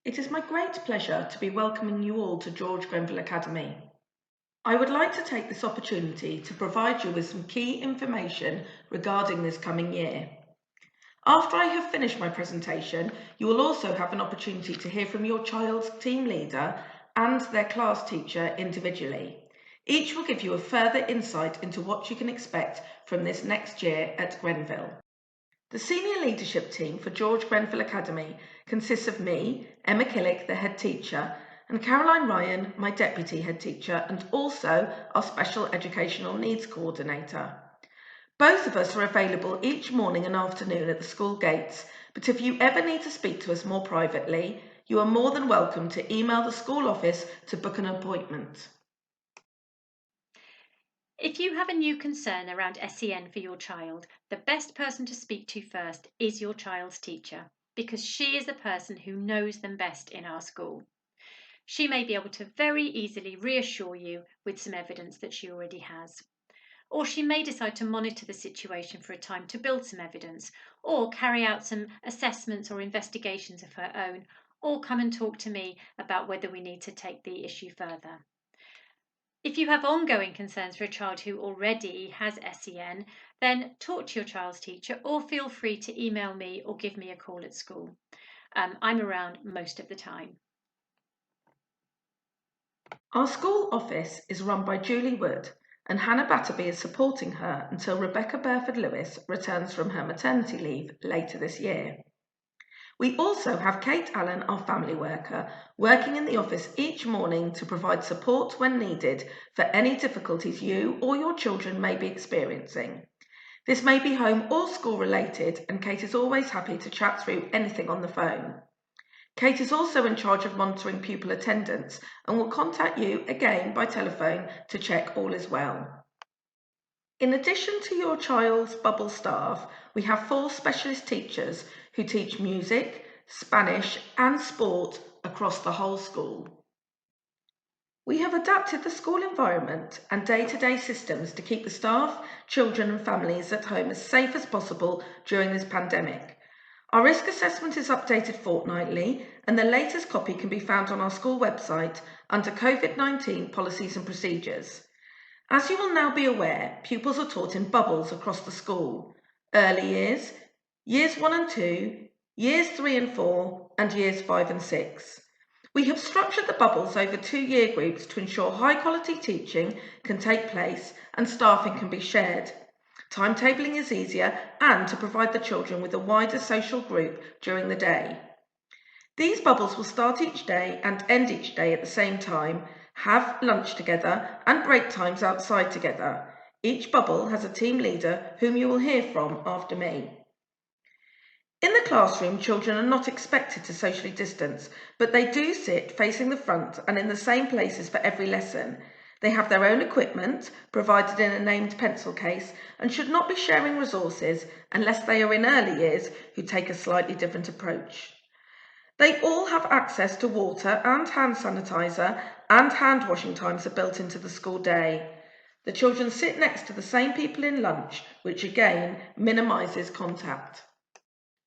It is my great pleasure to be welcoming you all to George Grenville Academy. I would like to take this opportunity to provide you with some key information regarding this coming year. After I have finished my presentation, you will also have an opportunity to hear from your child's team leader and their class teacher individually. Each will give you a further insight into what you can expect from this next year at Grenville. The senior leadership team for George Grenville Academy consists of me, Emma Killick, the head teacher, and Caroline Ryan, my deputy head teacher, and also our special educational needs coordinator. Both of us are available each morning and afternoon at the school gates, but if you ever need to speak to us more privately, you are more than welcome to email the school office to book an appointment. If you have a new concern around SEN for your child, the best person to speak to first is your child's teacher, because she is the person who knows them best in our school. She may be able to very easily reassure you with some evidence that she already has. Or she may decide to monitor the situation for a time to build some evidence, or carry out some assessments or investigations of her own, or come and talk to me about whether we need to take the issue further. If you have ongoing concerns for a child who already has SEN, then talk to your child's teacher or feel free to email me or give me a call at school. I'm around most of the time. Our school office is run by Julie Wood, and Hannah Batterby is supporting her until Rebecca Burford-Lewis returns from her maternity leave later this year. We also have Kate Allen, our family worker, working in the office each morning to provide support when needed for any difficulties you or your children may be experiencing. This may be home or school related, and Kate is always happy to chat through anything on the phone. Kate is also in charge of monitoring pupil attendance and will contact you again by telephone to check all is well. In addition to your child's bubble staff, we have 4 specialist teachers who teach music, Spanish and sport across the whole school. We have adapted the school environment and day-to-day systems to keep the staff, children and families at home as safe as possible during this pandemic. Our risk assessment is updated fortnightly, and the latest copy can be found on our school website under COVID-19 policies and procedures. As you will now be aware, pupils are taught in bubbles across the school: early years, years 1 and 2, years 3 and 4, and years 5 and 6. We have structured the bubbles over 2 year groups to ensure high quality teaching can take place and staffing can be shared. Timetabling is easier, and to provide the children with a wider social group during the day. These bubbles will start each day and end each day at the same time, have lunch together and break times outside together. Each bubble has a team leader whom you will hear from after me. In the classroom, children are not expected to socially distance, but they do sit facing the front and in the same places for every lesson. They have their own equipment, provided in a named pencil case, and should not be sharing resources unless they are in early years who take a slightly different approach. They all have access to water and hand sanitizer, and hand washing times are built into the school day. The children sit next to the same people in lunch, which again minimises contact.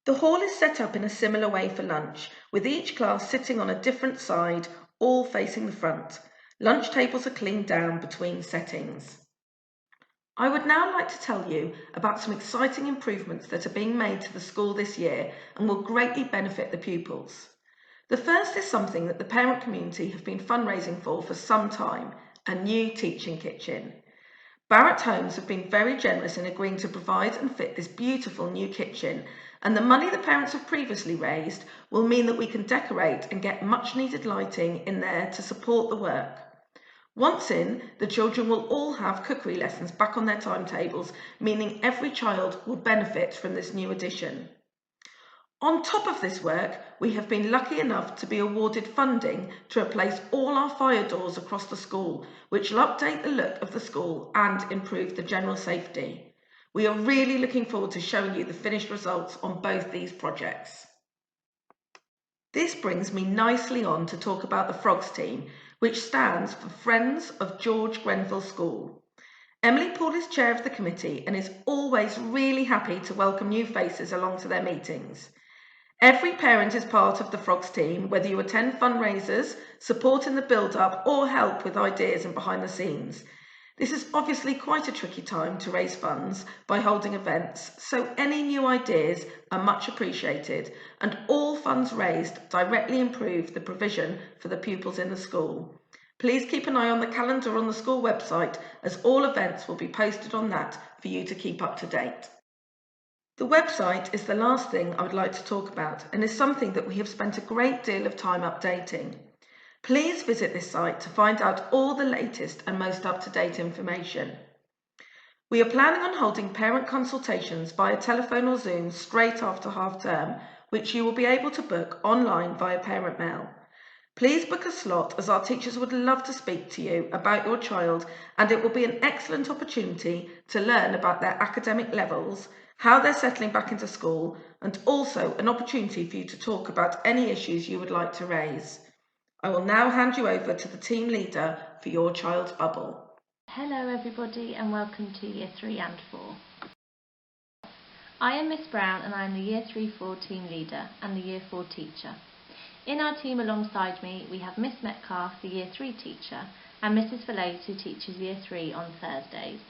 The hall is set up in a similar way for lunch, with each class sitting on a different side, all facing the front. Lunch tables are cleaned down between settings. I would now like to tell you about some exciting improvements that are being made to the school this year and will greatly benefit the pupils. The first is something that the parent community have been fundraising for some time: a new teaching kitchen. Barratt Homes have been very generous in agreeing to provide and fit this beautiful new kitchen, and the money the parents have previously raised will mean that we can decorate and get much needed lighting in there to support the work. Once in, the children will all have cookery lessons back on their timetables, meaning every child will benefit from this new addition. On top of this work, we have been lucky enough to be awarded funding to replace all our fire doors across the school, which will update the look of the school and improve the general safety. We are really looking forward to showing you the finished results on both these projects. This brings me nicely on to talk about the Frogs team, which stands for Friends of George Grenville School. Emily Paul is chair of the committee and is always really happy to welcome new faces along to their meetings. Every parent is part of the Frogs team, whether you attend fundraisers, support in the build-up, or help with ideas and behind the scenes. This is obviously quite a tricky time to raise funds by holding events, so any new ideas are much appreciated, and all funds raised directly improve the provision for the pupils in the school. Please keep an eye on the calendar on the school website, as all events will be posted on that for you to keep up to date. The website is the last thing I would like to talk about and is something that we have spent a great deal of time updating. Please visit this site to find out all the latest and most up-to-date information. We are planning on holding parent consultations via telephone or Zoom straight after half-term, which you will be able to book online via parent mail. Please book a slot, as our teachers would love to speak to you about your child, and it will be an excellent opportunity to learn about their academic levels, how they're settling back into school, and also an opportunity for you to talk about any issues you would like to raise. I will now hand you over to the team leader for your child's bubble. Hello everybody and welcome to Year 3 and 4. I am Miss Brown and I am the Year 3-4 team leader and the Year 4 teacher. In our team alongside me we have Miss Metcalfe, the Year 3 teacher, and Mrs Fillets, who teaches Year 3 on Thursdays.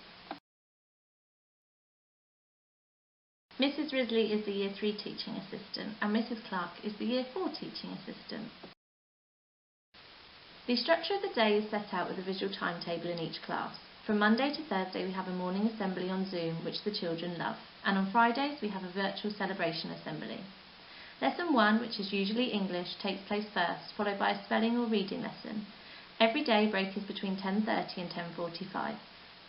Mrs Risley is the Year 3 teaching assistant and Mrs Clark is the Year 4 teaching assistant. The structure of the day is set out with a visual timetable in each class. From Monday to Thursday we have a morning assembly on Zoom, which the children love, and on Fridays we have a virtual celebration assembly. Lesson 1, which is usually English, takes place first, followed by a spelling or reading lesson. Every day break is between 10:30 and 10:45.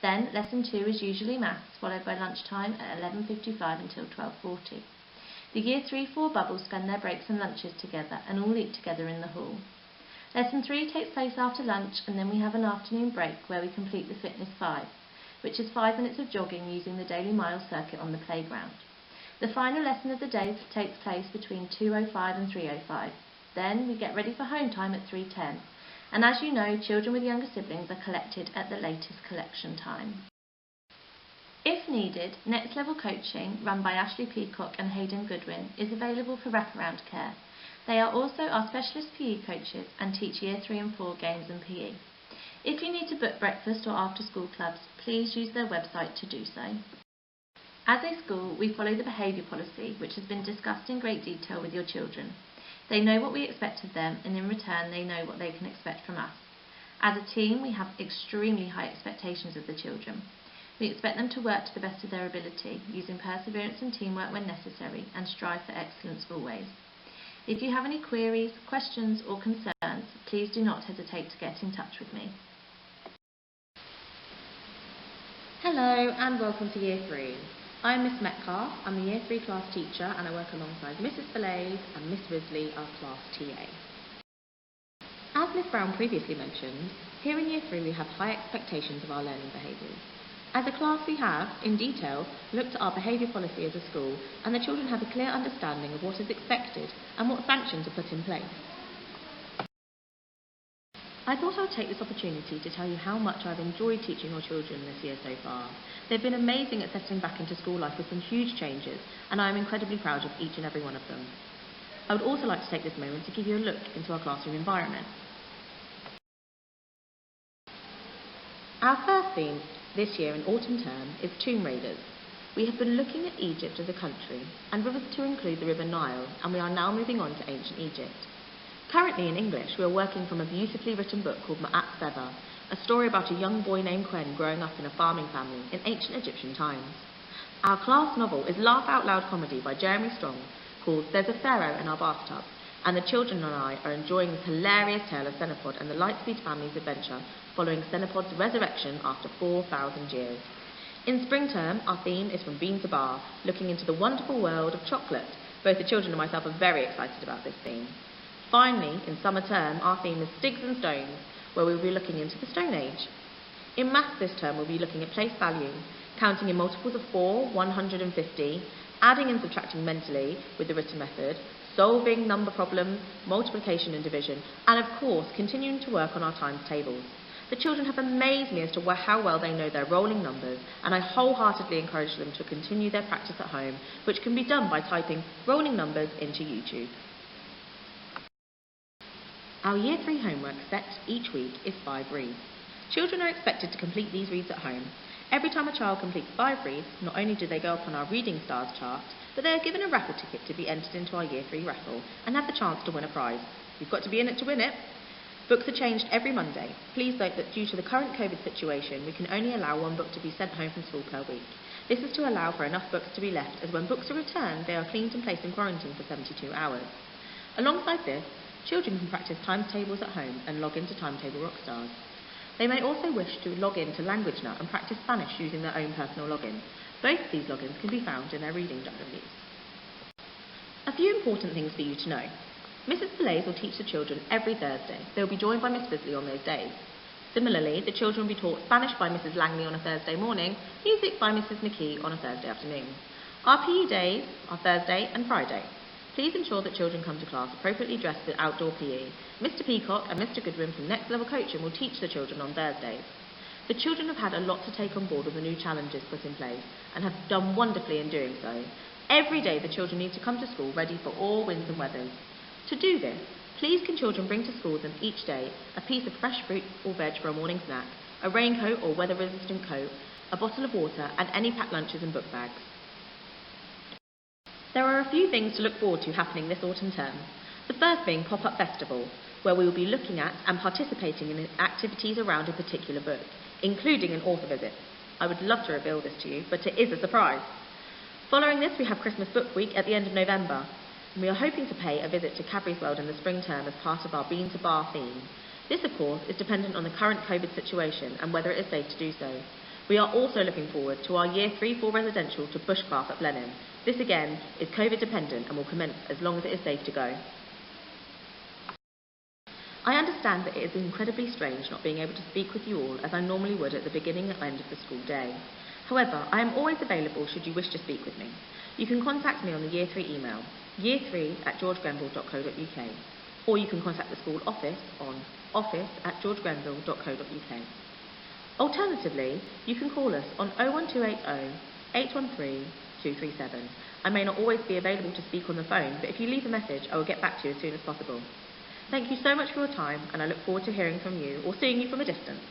Then Lesson 2 is usually Maths, followed by lunchtime at 11:55 until 12:40. The Year 3-4 bubbles spend their breaks and lunches together and all eat together in the hall. Lesson 3 takes place after lunch, and then we have an afternoon break where we complete the Fitness 5, which is 5 minutes of jogging using the daily mile circuit on the playground. The final lesson of the day takes place between 2:05 and 3:05. Then we get ready for home time at 3:10. And as you know, children with younger siblings are collected at the latest collection time. If needed, Nxt Level Coaching, run by Ashley Peacock and Hayden Goodwin, is available for wraparound care. They are also our specialist PE coaches and teach Year 3 and 4 games and PE. If you need to book breakfast or after-school clubs, please use their website to do so. As a school, we follow the behaviour policy, which has been discussed in great detail with your children. They know what we expect of them, and in return they know what they can expect from us. As a team, we have extremely high expectations of the children. We expect them to work to the best of their ability, using perseverance and teamwork when necessary, and strive for excellence always. If you have any queries, questions or concerns, please do not hesitate to get in touch with me. Hello and welcome to Year 3. I'm Miss Metcalfe, I'm the Year 3 class teacher and I work alongside Mrs Fillets and Miss Risley, our class TA. As Miss Brown previously mentioned, here in Year 3 we have high expectations of our learning behaviours. As a class we have, in detail, looked at our behaviour policy as a school, and the children have a clear understanding of what is expected and what sanctions are put in place. I thought I would take this opportunity to tell you how much I've enjoyed teaching your children this year so far. They've been amazing at settling back into school life with some huge changes, and I am incredibly proud of each and every one of them. I would also like to take this moment to give you a look into our classroom environment. Our first theme this year in autumn term is Tomb Raiders. We have been looking at Egypt as a country and rivers to include the River Nile, and we are now moving on to ancient Egypt. Currently in English we are working from a beautifully written book called Nxt Level, a story about a young boy named Quen growing up in a farming family in ancient Egyptian times. Our class novel is laugh out loud comedy by Jeremy Strong called There's a Pharaoh in Our Bathtub, and the children and I are enjoying this hilarious tale of Cenopod and the Lightspeed family's adventure following Cenopod's resurrection after 4,000 years. In spring term, our theme is From Bean to Bar, looking into the wonderful world of chocolate. Both the children and myself are very excited about this theme. Finally, in summer term, our theme is Sticks and Stones, where we'll be looking into the Stone Age. In maths this term, we'll be looking at place value, counting in multiples of 4, 150, adding and subtracting mentally with the written method, solving number problems, multiplication and division, and of course continuing to work on our times tables. The children have amazed me as to how well they know their rolling numbers, and I wholeheartedly encourage them to continue their practice at home, which can be done by typing rolling numbers into YouTube. Our Year 3 homework set each week is 5 reads. Children are expected to complete these reads at home. Every time a child completes 5 reads, not only do they go up on our Reading Stars chart, but they are given a raffle ticket to be entered into our Year 3 raffle and have the chance to win a prize. You've got to be in it to win it. Books are changed every Monday. Please note that due to the current COVID situation, we can only allow 1 book to be sent home from school per week. This is to allow for enough books to be left, as when books are returned, they are cleaned and placed in quarantine for 72 hours. Alongside this, children can practice times tables at home and log into Timetable Rockstars. They may also wish to log in to LanguageNut and practice Spanish using their own personal login. Both of these logins can be found in their reading diaries. A few important things for you to know. Mrs. Pillais will teach the children every Thursday. They will be joined by Miss Bisley on those days. Similarly, the children will be taught Spanish by Mrs. Langley on a Thursday morning, music by Mrs. McKee on a Thursday afternoon. Our PE days are Thursday and Friday. Please ensure that children come to class appropriately dressed for outdoor PE. Mr. Peacock and Mr. Goodwin from Nxt Level Coaching will teach the children on Thursdays. The children have had a lot to take on board with the new challenges put in place and have done wonderfully in doing so. Every day the children need to come to school ready for all winds and weathers. To do this, please can children bring to school with them each day a piece of fresh fruit or veg for a morning snack, a raincoat or weather-resistant coat, a bottle of water and any packed lunches and book bags. There are a few things to look forward to happening this autumn term. The first being Pop-Up Festival, where we will be looking at and participating in activities around a particular book, including an author visit. I would love to reveal this to you, but it is a surprise. Following this, we have Christmas Book Week at the end of November, and we are hoping to pay a visit to Cadbury's World in the spring term as part of our Bean to Bar theme. This, of course, is dependent on the current COVID situation and whether it is safe to do so. We are also looking forward to our Year 3-4 residential to Bushcraft at Blenheim. This again is COVID dependent and will commence as long as it is safe to go. I understand that it is incredibly strange not being able to speak with you all as I normally would at the beginning and end of the school day. However, I am always available should you wish to speak with me. You can contact me on the Year 3 email, year3@georgegrenville.co.uk, or you can contact the school office on office@georgegrenville.co.uk. Alternatively, you can call us on 01280 813 237. I may not always be available to speak on the phone, but if you leave a message, I will get back to you as soon as possible. Thank you so much for your time, and I look forward to hearing from you or seeing you from a distance.